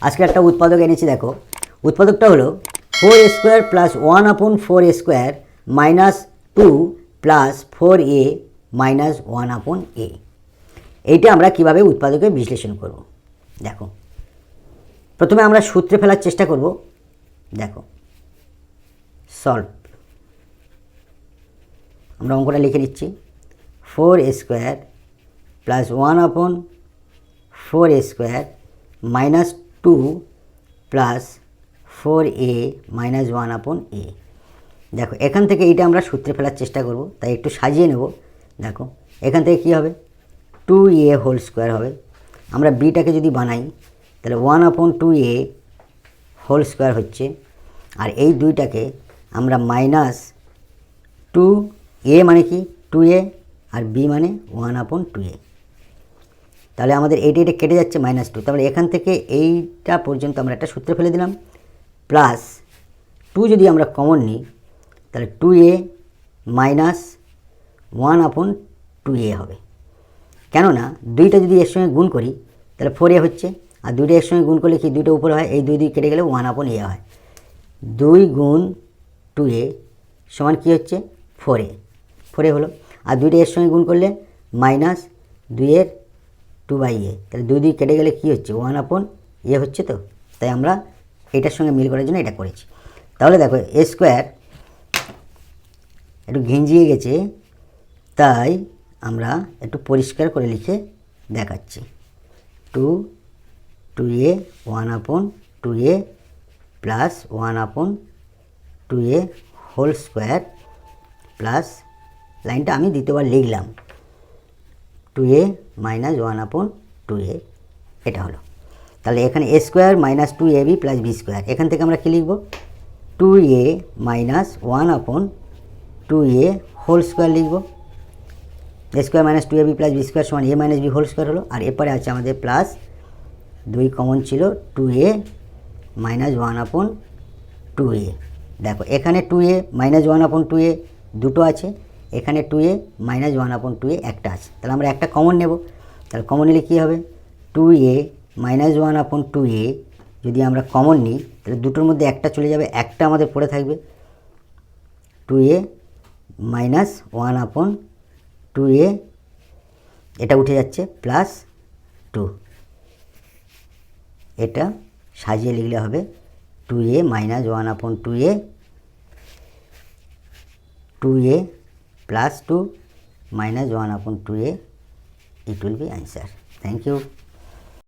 আজকে একটা উৎপাদক এনেছি, দেখো উৎপাদকটা হলো 4a² plus 1/4a² minus 2 plus 4a minus 1/a। এইটা আমরা কিভাবে উৎপাদকে বিশ্লেষণ করব দেখো। প্রথমে আমরা সূত্রে ফেলার চেষ্টা করব। দেখো সলভ, আমরা অঙ্কটা লিখে নিচ্ছি। 4a² plus 1/4a² minus 2 plus 4a minus 1/a। দেখো এখান থেকে এইটা আমরা সূত্রে ফেলার চেষ্টা করব, তাই একটু সাজিয়ে নেব। দেখো এখান থেকে কি হবে, 2a হোল স্কোয়ার হবে। আমরা বিটাকে যদি বানাই তাহলে 1/2a হোল স্কোয়ার হচ্ছে, আর এই দুইটাকে আমরা মাইনাস 2a মানে কি 2a আর b মানে 1/2a। তাহলে আমাদের এইটা কেটে যাচ্ছে -2, তাহলে এখান থেকে এইটা পর্যন্ত আমরা একটা সূত্রে ফেলে দিলাম। প্লাস 2 যদি আমরা কমন নিই তাহলে 2a মাইনাস 1/2a হবে। কেননা দুইটা যদি এর সঙ্গে গুণ করি তাহলে 4a হচ্ছে, আর দুইটা এর সঙ্গে গুণ করলে কি দুইটা উপরে হয়, এই দুই কেটে গেলে 1/a হয়। 2 গুণ 2a সমান কী হচ্ছে 4a হলো, আর দুইটা এর সঙ্গে গুণ করলে মাইনাস 2 2/a, তাহলে 2 কেটে গেলে কী হচ্ছে 1/a হচ্ছে। তো তাই আমরা এটার সঙ্গে মিল করার জন্য এটা করেছি। তাহলে দেখো a স্কোয়ার একটু ঘিঞ্জিয়ে গেছে, তাই আমরা একটু পরিষ্কার করে লিখে দেখাচ্ছি। 2a 1/2a plus 1/2a whole square plus লাইনটা আমি দ্বিতীয়বার লিখলাম 2a মাইনাস 1/2a, এটা হলো। তাহলে এখানে a square minus 2ab plus b square, এখান থেকে আমরা কী লিখব 2a minus 1/2a whole square লিখব। a square minus 2ab plus b square সমান a minus b whole square হলো, আর এরপরে আছে আমাদের প্লাস 2 কমন ছিল 2a মাইনাস 1/2a। দেখো এখানে 2a মাইনাস 1/2a দুটো আছে, এখানে 2a মাইনাস 1/2a একটা আছে, তাহলে আমরা একটা কমন নেব। তাহলে কমন নিলে কী হবে 2a মাইনাস 1/2a যদি আমরা কমন নিই তাহলে দুটোর মধ্যে একটা চলে যাবে, একটা আমাদের পড়ে থাকবে 2a মাইনাস 1/2a, এটা উঠে যাচ্ছে প্লাস 2, এটা সাজিয়ে লিখলে হবে 2a minus 1/2a 2a plus 2 minus 1/2a, it will be answer. Thank you.